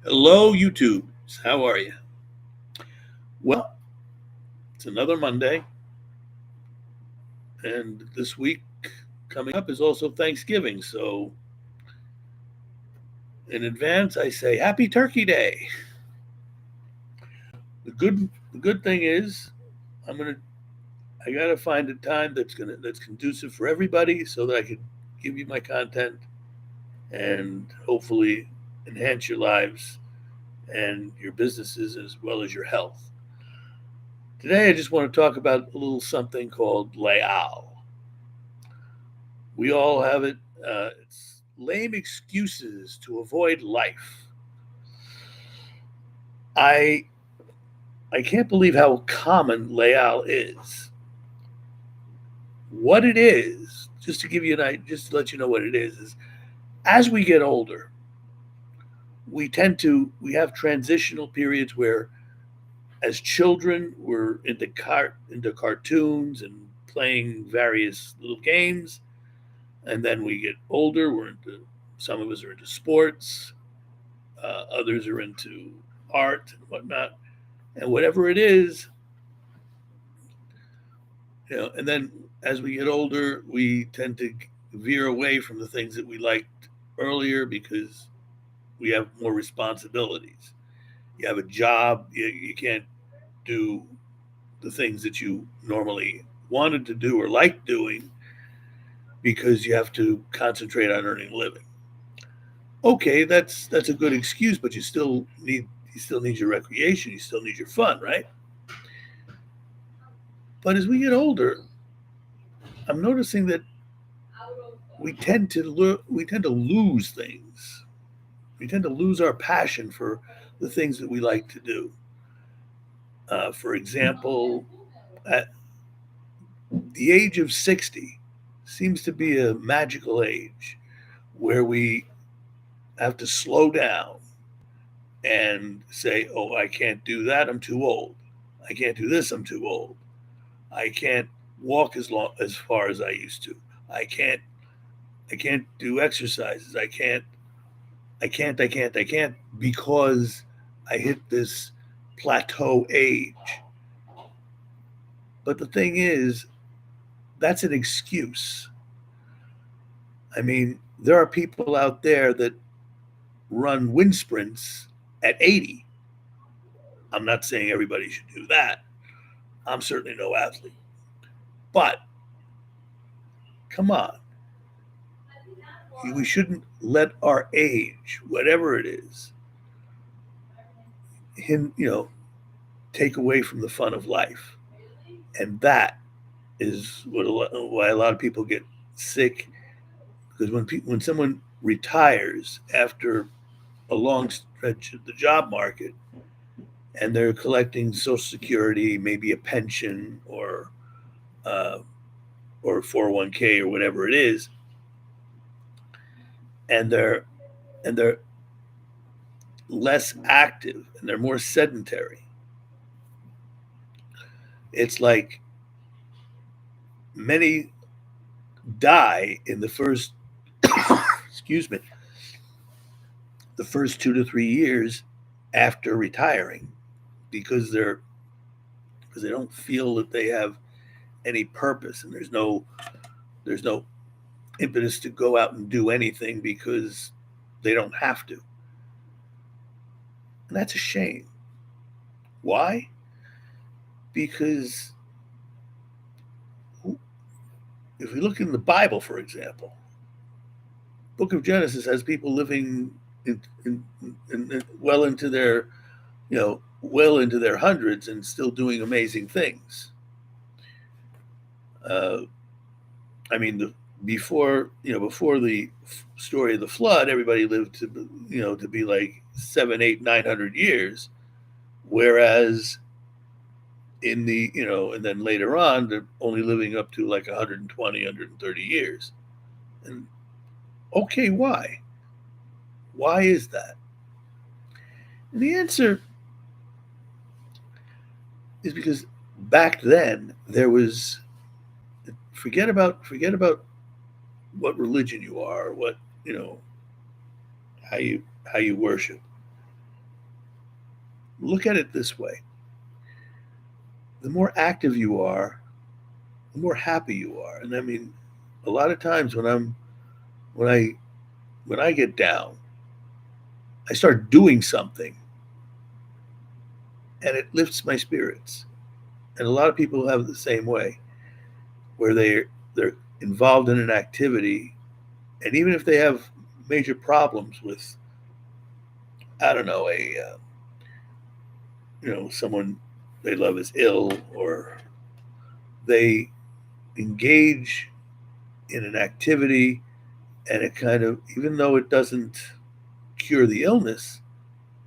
Hello, YouTube. How are you? Well, it's another Monday, and this week coming up is also Thanksgiving. So, in advance, I say Happy Turkey Day. The good thing is, I'm gonna I gotta find a time that's conducive for everybody, so that I can give you my content and hopefully enhance your lives and your businesses as well as your health. Today, I just want to talk about a little something called leal. We all have it. It's lame excuses to avoid life. I I can't believe how common leal is. What it is, just to give you an idea, just to let you know what it is as we get older, we have transitional periods where, as children, we're into cartoons and playing various little games, and then we get older. Some of us are into sports, others are into art and whatnot, and whatever it is, And then as we get older, we tend to veer away from the things that we liked earlier because we have more responsibilities. You have a job, you can't do the things that you normally wanted to do or like doing because you have to concentrate on earning a living. Okay, that's a good excuse, but you still need your recreation, you still need your fun, right? But as we get older, I'm noticing that we tend to lose things. We tend to lose our passion for the things that we like to do. For example, at the age of 60 seems to be a magical age where we have to slow down and say, "Oh, I can't do that. I'm too old. I can't do this. I'm too old. I can't walk as far as I used to. I can't I can't do exercises. I can't because I hit this plateau age." But the thing is, that's an excuse. I mean, there are people out there that run wind sprints at 80. I'm not saying everybody should do that. I'm certainly no athlete. But come on, we shouldn't let our age, whatever it is, him, take away from the fun of life. And that is why a lot of people get sick, because when someone retires after a long stretch of the job market and they're collecting Social Security, maybe a pension uh, or 401k or whatever it is, and they're less active and they're more sedentary. It's like many die in the first excuse me, the first 2 to 3 years after retiring because they don't feel that they have any purpose, and there's no impetus to go out and do anything because they don't have to. And that's a shame. Why? Because if we look in the Bible, for example, Book of Genesis has people living well into their well into their hundreds and still doing amazing things. Uh, I mean, before the story of the flood, everybody lived to be like 7, 8, 900 years, whereas and then later on they're only living up to like 120, 130 years. And okay, why? Why is that? And the answer is because back then there was forget about what religion you are, what you know, how you worship. Look at it this way: the more active you are, the more happy you are. And I mean, a lot of times when I when I get down, I start doing something and it lifts my spirits. And a lot of people have the same way, where they're involved in an activity, and even if they have major problems with, I don't know, someone they love is ill, or they engage in an activity, and it kind of, even though it doesn't cure the illness,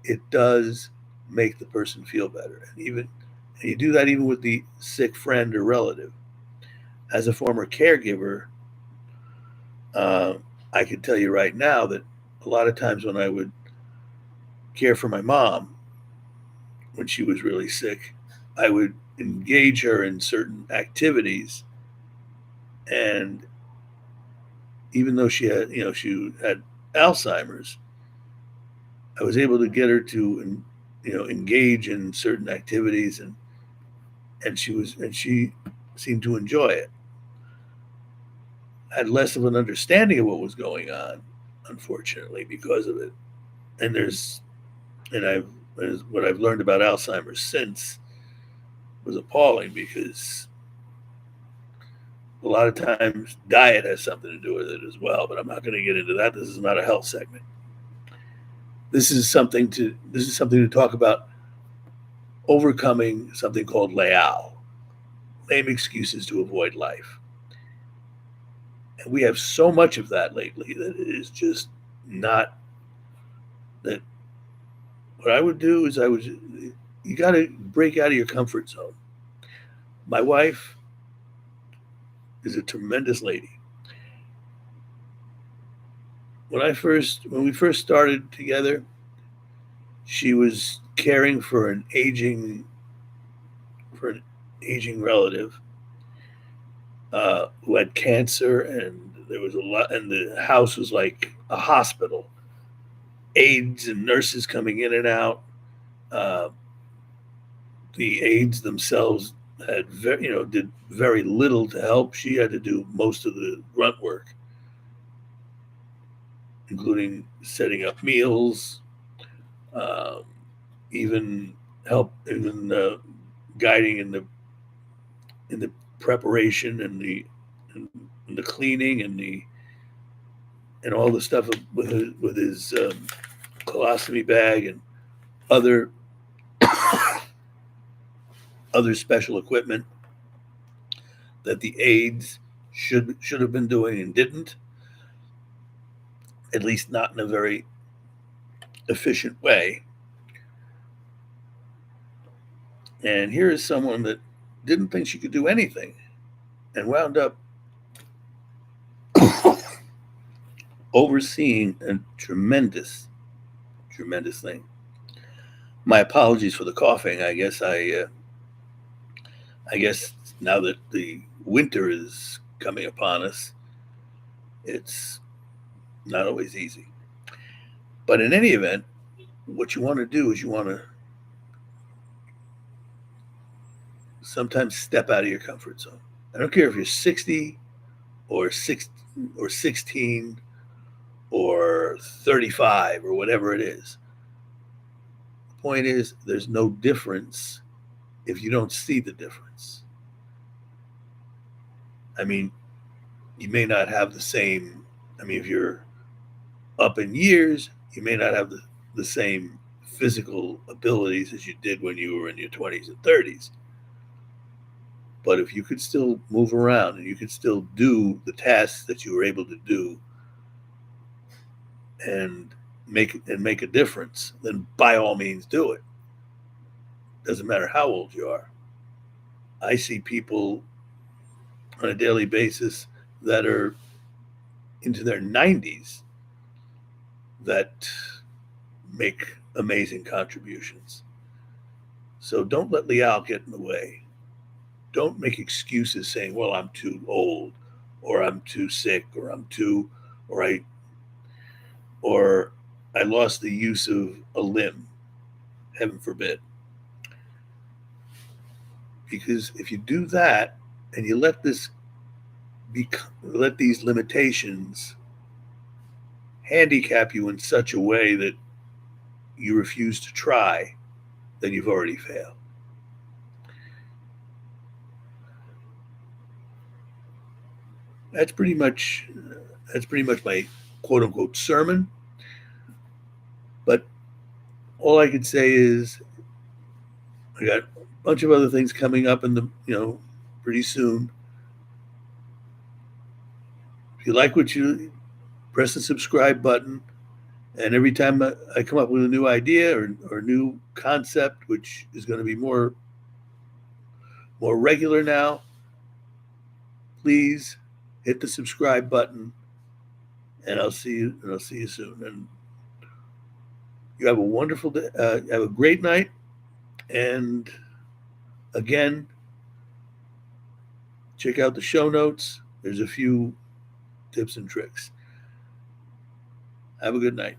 it does make the person feel better. And you do that even with the sick friend or relative. As a former caregiver, uh, I can tell you right now that a lot of times when I would care for my mom when she was really sick, I would engage her in certain activities, and even though she had Alzheimer's, I was able to get her to engage in certain activities, and she seemed to enjoy it. I had less of an understanding of what was going on, unfortunately, because of it. And there's and I've what I've learned about Alzheimer's since was appalling, because a lot of times diet has something to do with it as well. But I'm not going to get into that. This is not a health segment. This is something to talk about overcoming something called lame excuses to avoid life. And we have so much of that lately that it is just not that. What I would do is you got to break out of your comfort zone. My wife is a tremendous lady. When we first started together, she was caring for an aging relative who had cancer, and there was a lot, and the house was like a hospital. Aides and nurses coming in and out. Uh, the aides themselves did very little to help. She had to do most of the grunt work, including setting up meals, um, even guiding in the preparation and the cleaning and all the stuff with his colostomy bag and other other special equipment that the aides should have been doing and didn't, at least not in a very efficient way. And here is someone that didn't think she could do anything and wound up overseeing a tremendous thing. My apologies for the coughing. I guess now that the winter is coming upon us, it's not always easy. But in any event, what you want to do is you want to sometimes step out of your comfort zone. I don't care if you're 60 or 16 or 35 or whatever it is. The point is, there's no difference if you don't see the difference. I mean, you may not have the same, if you're up in years, you may not have the same physical abilities as you did when you were in your 20s and 30s. But if you could still move around and you could still do the tasks that you were able to do and make a difference, then by all means do it. Doesn't matter how old you are. I see people on a daily basis that are into their 90s that make amazing contributions. So don't let Liao get in the way. Don't make excuses saying, "Well, I'm too old, or I'm too sick, or or I lost the use of a limb." heaven forbid. Because if you do that and you let these limitations handicap you in such a way that you refuse to try, then you've already failed. That's pretty much my quote unquote sermon. But all I could say is I got a bunch of other things coming up in the pretty soon. If you like what you press the subscribe button, and every time I come up with a new idea or new concept, which is going to be more regular now, please hit the subscribe button, and I'll see you soon. And you have a wonderful day. Have a great night. And again, check out the show notes. There's a few tips and tricks. Have a good night.